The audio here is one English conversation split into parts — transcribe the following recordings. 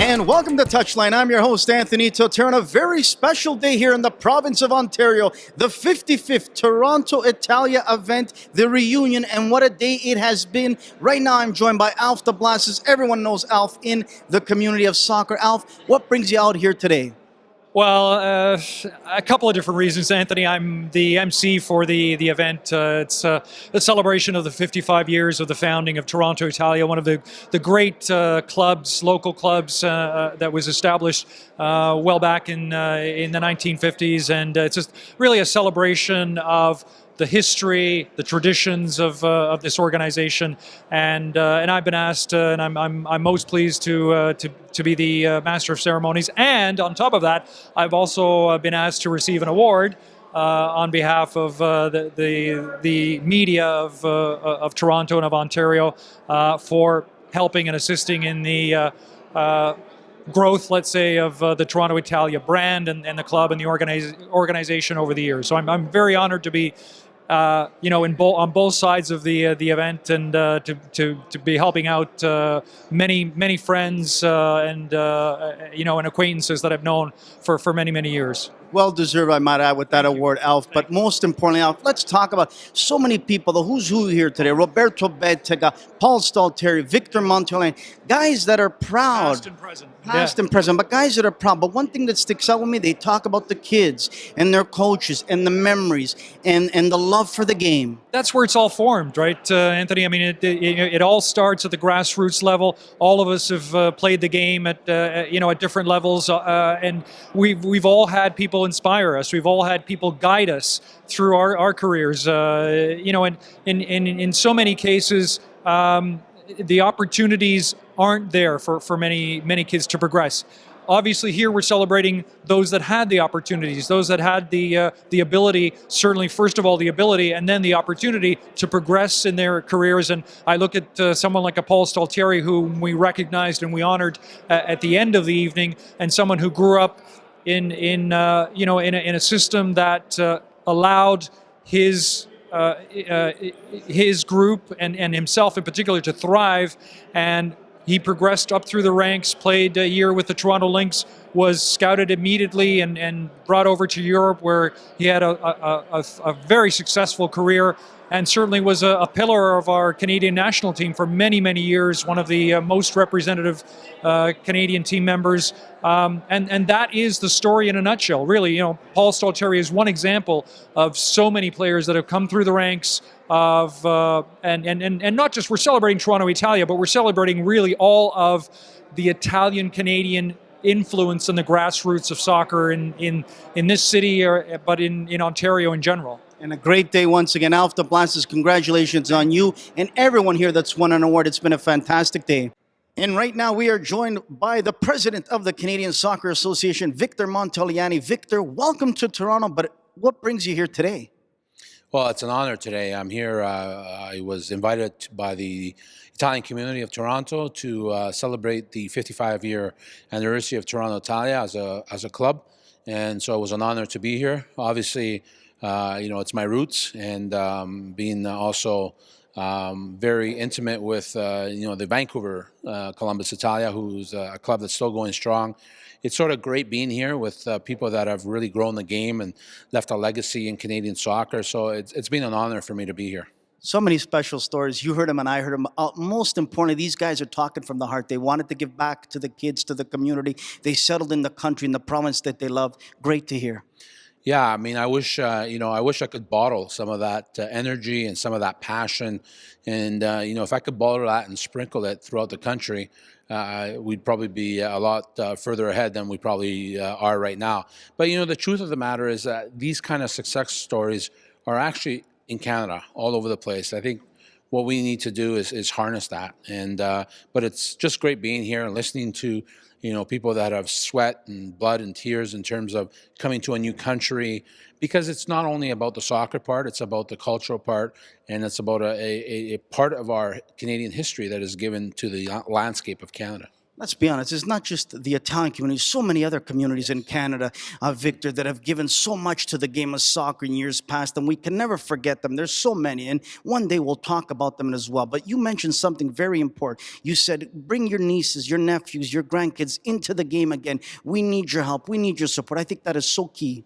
And welcome to Touchline. I'm your host, Anthony Totera, on a very special day here in the province of Ontario, the 55th Toronto Italia event, the reunion, and what a day it has been. Right now, I'm joined by Alf the Blasters. Everyone knows Alf in the community of soccer. Alf, what brings you out here today? Well, a couple of different reasons, Anthony. I'm the MC for the event. It's a celebration of the 55 years of the founding of Toronto Italia, one of the great clubs, local clubs that was established well back in the 1950s, and it's just really a celebration of the history, the traditions of this organization, and I've been asked, and I'm most pleased to be the master of ceremonies. And on top of that, I've also been asked to receive an award on behalf of the media of Toronto and of Ontario for helping and assisting in the growth, let's say, of the Toronto Italia brand and the club and the organization over the years. So I'm very honored to be on both sides of the event, and to be helping out many friends and acquaintances that I've known for many years. Well deserved, I might add, with that award, Alf. But most importantly, Alf, let's talk about so many people, the who's who here today. Roberto Bettega, Paul Stalteri, Victor Montoline, guys that are proud. Past and present. Past and present, but guys that are proud. But one thing that sticks out with me, they talk about the kids and their coaches and the memories and the love for the game. That's where it's all formed, right, Anthony? I mean, it all starts at the grassroots level. All of us have played the game at different levels, and we've all had people inspire us. We've all had people guide us through our careers. And in so many cases, the opportunities aren't there for many kids to progress. Obviously, here we're celebrating those that had the opportunities, those that had the ability, certainly first of all the ability, and then the opportunity to progress in their careers. And I look at someone like a Paul Stalteri, whom we recognized and we honored at the end of the evening, and someone who grew up in a system that allowed his group and himself in particular to thrive. And he progressed up through the ranks, played a year with the Toronto Lynx, was scouted immediately and brought over to Europe, where he had a very successful career, and certainly was a pillar of our Canadian national team for many years, one of the most representative Canadian team members. And that is the story in a nutshell, really. Paul Stalteri is one example of so many players that have come through the ranks of, and not just we're celebrating Toronto Italia, but we're celebrating really all of the Italian-Canadian influence in the grassroots of soccer in this city, but in Ontario in general. And a great day once again. Alf the Blasters, congratulations on you and everyone here that's won an award. It's been a fantastic day. And right now we are joined by the president of the Canadian Soccer Association, Victor Montoline. Victor, welcome to Toronto, but what brings you here today? Well, it's an honor today. I'm here. I was invited by the Italian community of Toronto to celebrate the 55-year anniversary of Toronto Italia as a club, and so it was an honor to be here. Obviously, it's my roots, and being also very intimate with the Vancouver Columbus Italia, who's a club that's still going strong. It's sort of great being here with people that have really grown the game and left a legacy in Canadian soccer. So it's been an honor for me to be here. So many special stories. You heard them and I heard them. Most importantly, these guys are talking from the heart. They wanted to give back to the kids, to the community. They settled in the country, in the province that they love. Great to hear. Yeah, I mean, I wish I could bottle some of that energy and some of that passion, and if I could bottle that and sprinkle it throughout the country, we'd probably be a lot further ahead than we probably are right now. But the truth of the matter is that these kind of success stories are actually in Canada, all over the place. I think what we need to do is harness that, and but it's just great being here and listening to people that have sweat and blood and tears in terms of coming to a new country, because it's not only about the soccer part, it's about the cultural part, and it's about a part of our Canadian history that is given to the landscape of Canada. Let's be honest, it's not just the Italian community, so many other communities in Canada, Victor, that have given so much to the game of soccer in years past, and we can never forget them. There's so many, and one day we'll talk about them as well. But you mentioned something very important. You said, bring your nieces, your nephews, your grandkids into the game again. We need your help. We need your support. I think that is so key.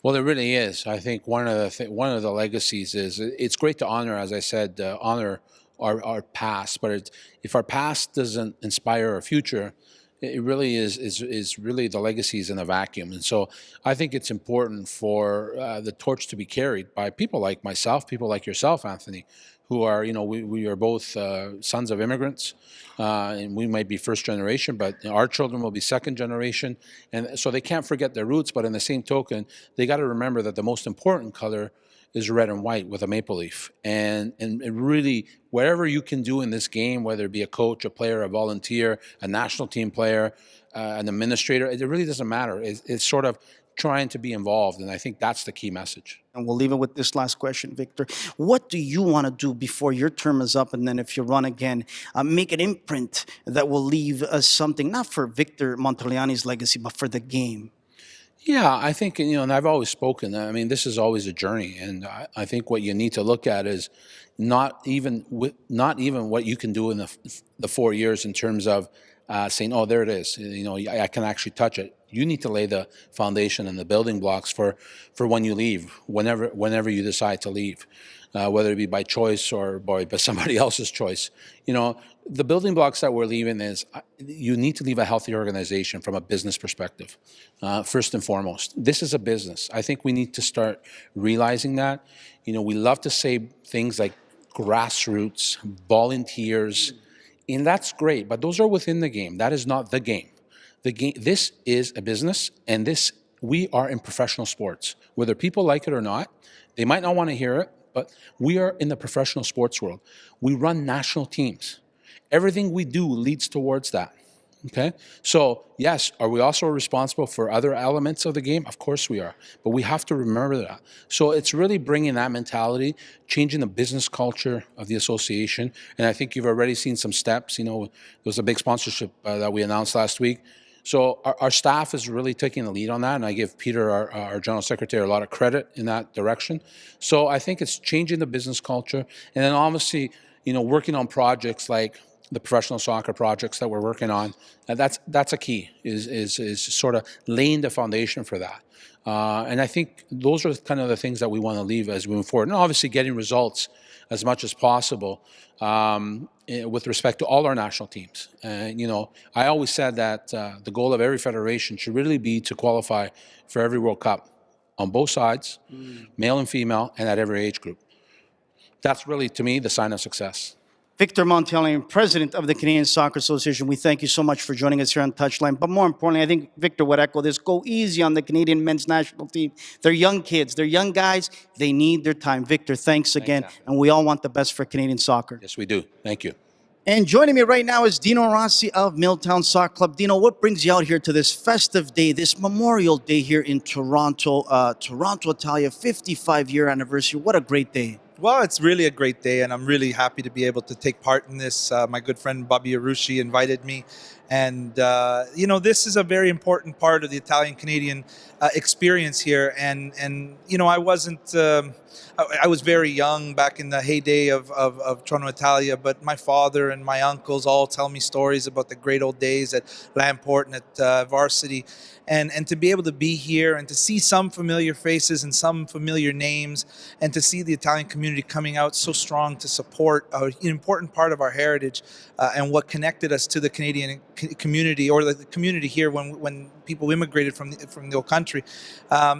Well, it really is. I think one of the legacies is it's great to honor, as I said, honor our past. But if our past doesn't inspire our future, it really is really the legacies in a vacuum. And so I think it's important for the torch to be carried by people like myself, people like yourself, Anthony, who are, we are both sons of immigrants, and we might be first generation, but our children will be second generation. And so they can't forget their roots, but in the same token, they got to remember that the most important color is red and white with a maple leaf. And really, whatever you can do in this game, whether it be a coach, a player, a volunteer, a national team player, an administrator, it really doesn't matter. It's sort of trying to be involved, and I think that's the key message. And we'll leave it with this last question, Victor. What do you want to do before your term is up, and then if you run again, make an imprint that will leave something, not for Victor Montagliani's legacy, but for the game? Yeah, I think, and I've always spoken, I mean, this is always a journey. And I think what you need to look at is not even what you can do in the 4 years in terms of saying, oh, there it is, I can actually touch it. You need to lay the foundation and the building blocks for when you leave, whenever you decide to leave, whether it be by choice or by somebody else's choice. The building blocks that we're leaving is you need to leave a healthy organization from a business perspective, first and foremost. This is a business. I think we need to start realizing that. We love to say things like grassroots, volunteers, and that's great, but those are within the game. That is not the game. The game. This is a business, and we are in professional sports. Whether people like it or not, they might not want to hear it, but we are in the professional sports world. We run national teams. Everything we do leads towards that. Okay? So, yes, are we also responsible for other elements of the game? Of course we are. But we have to remember that. So it's really bringing that mentality, changing the business culture of the association. And I think you've already seen some steps. There was a big sponsorship that we announced last week. So our staff is really taking the lead on that, and I give Peter, our General Secretary, a lot of credit in that direction. So I think it's changing the business culture, and then obviously, working on projects like the professional soccer projects that we're working on. And that's a key, is sort of laying the foundation for that. And I think those are kind of the things that we want to leave as we move forward. And obviously getting results as much as possible with respect to all our national teams. I always said that the goal of every federation should really be to qualify for every World Cup on both sides, male and female, and at every age group. That's really, to me, the sign of success. Victor Montagliani, President of the Canadian Soccer Association, we thank you so much for joining us here on Touchline. But more importantly, I think Victor would echo this: go easy on the Canadian men's national team. They're young kids, they're young guys, they need their time. Victor, thanks again, and we all want the best for Canadian soccer. Yes, we do. Thank you. And joining me right now is Dino Rossi of Milltown Soccer Club. Dino, what brings you out here to this festive day, this Memorial Day here in Toronto, Toronto, Italia, 55-year anniversary? What a great day. Well, it's really a great day, and I'm really happy to be able to take part in this. My good friend Bobby Arushi invited me, and this is a very important part of the Italian-Canadian experience here. And I wasn't. I was very young back in the heyday of Toronto Italia, but my father and my uncles all tell me stories about the great old days at Lamport and at Varsity. And to be able to be here and to see some familiar faces and some familiar names, and to see the Italian community coming out so strong to support an important part of our heritage and what connected us to the Canadian community, or the community here when people immigrated from the old country.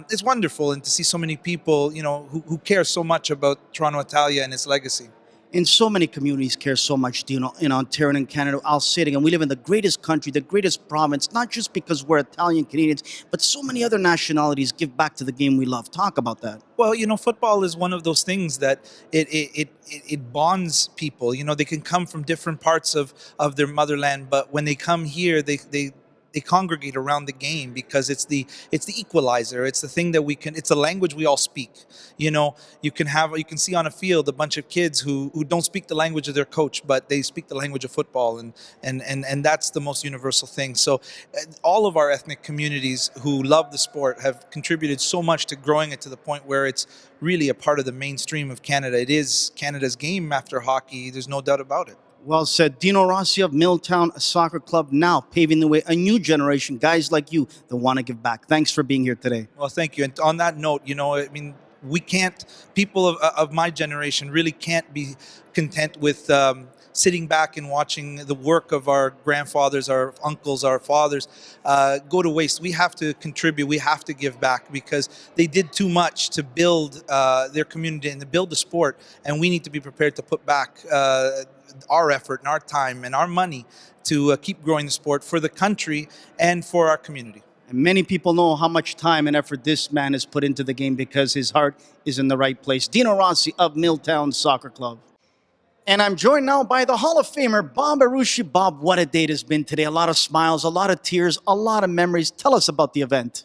It's wonderful, and to see so many people who care so much about Toronto Italia and its legacy. And so many communities care so much, Dino, in Ontario and Canada. I'll say it again, we live in the greatest country, the greatest province, not just because we're Italian Canadians, but so many other nationalities give back to the game we love. Talk about that. Well, football is one of those things that it bonds people. They can come from different parts of their motherland, but when they come here, they they congregate around the game because it's the equalizer. It's the thing that it's a language we all speak. You know, you can see on a field a bunch of kids who don't speak the language of their coach, but they speak the language of football, and that's the most universal thing. So all of our ethnic communities who love the sport have contributed so much to growing it to the point where it's really a part of the mainstream of Canada. It is Canada's game after hockey. There's no doubt about it. Well said. Dino Rossi of Milltown Soccer Club, now paving the way, a new generation, guys like you that want to give back. Thanks for being here today. Well, thank you. And on that note, you know, I mean, we can't, people of my generation really can't be content with sitting back and watching the work of our grandfathers, our uncles, our fathers go to waste. We have to contribute. We have to give back because they did too much to build their community and to build the sport. And we need to be prepared to put back our effort and our time and our money to keep growing the sport for the country and for our community. And many people know how much time and effort this man has put into the game because his heart is in the right place. Dino Rossi of Milltown Soccer Club. And I'm joined now by the Hall of Famer, Bob Arushi. Bob, what a day it has been today. A lot of smiles, a lot of tears, a lot of memories. Tell us about the event.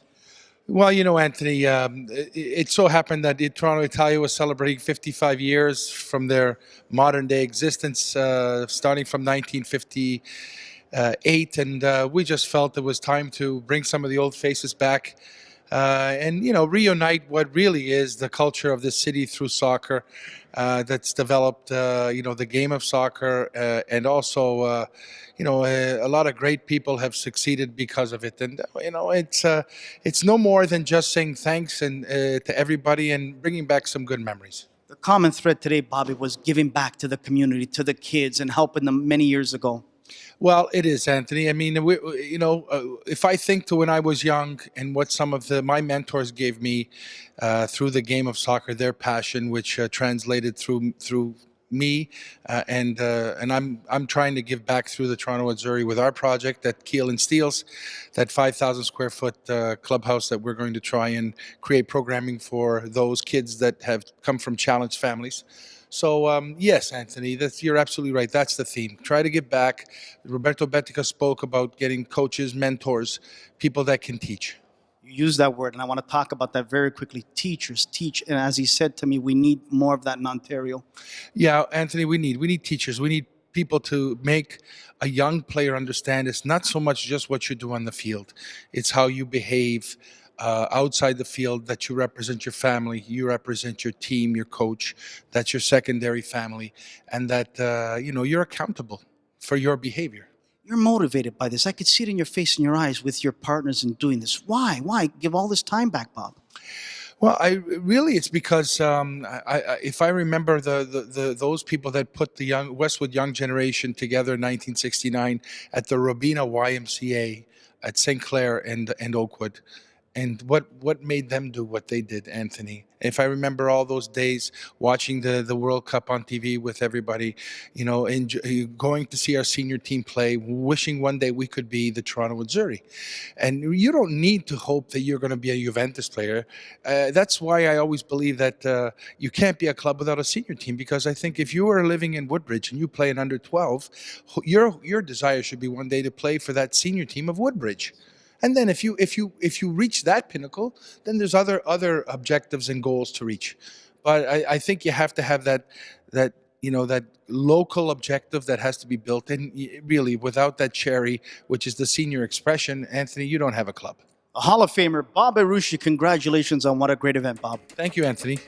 Well, you know, Anthony, it so happened that Toronto Italia was celebrating 55 years from their modern day existence, starting from 1958. And we just felt it was time to bring some of the old faces back and, you know, reunite what really is the culture of this city through soccer that's developed, you know, the game of soccer and also, you know, a lot of great people have succeeded because of it. And, you know, it's no more than just saying thanks and to everybody and bringing back some good memories. The common thread today, Bobby, was giving back to the community, to the kids, and helping them many years ago. Well, it is, Anthony. I mean, you know, if I think to when I was young and what some of my mentors gave me through the game of soccer, their passion, which translated through me, and I'm trying to give back through the Toronto Azzurri with our project at Keel and Steels, that 5,000 square foot clubhouse that we're going to try and create programming for those kids that have come from challenged families. So yes, Anthony, you're absolutely right. That's the theme. Try to give back. Roberto Bettica spoke about getting coaches, mentors, people that can teach. You use that word, and I want to talk about that very quickly. Teachers, teach. And as he said to me, we need more of that in Ontario. Yeah, Anthony, we need teachers. We need people to make a young player understand it's not so much just what you do on the field. It's how you behave outside the field, that you represent your family, you represent your team, your coach, that's your secondary family, and that, you know, you're accountable for your behavior. You're motivated by this. I could see it in your face and your eyes with your partners in doing this. Why? Why give all this time back, Bob? Well, it's because if I remember those people that put the Westwood Young Generation together in 1969 at the Robina YMCA at St. Clair and Oakwood, and what made them do what they did, Anthony. If I remember all those days watching the World Cup on TV with everybody, you know, going to see our senior team play, wishing one day we could be the Toronto Azzurri. And you don't need to hope that you're going to be a Juventus player. That's why I always believe that you can't be a club without a senior team, because I think if you are living in Woodbridge and you play in under 12, your desire should be one day to play for that senior team of Woodbridge. And then if you reach that pinnacle, then there's other objectives and goals to reach. But I think you have to have that you know, that local objective that has to be built in. Really, without that cherry, which is the senior expression, Anthony, you don't have a club. A Hall of Famer, Bob Arushi. Congratulations on what a great event, Bob. Thank you, Anthony.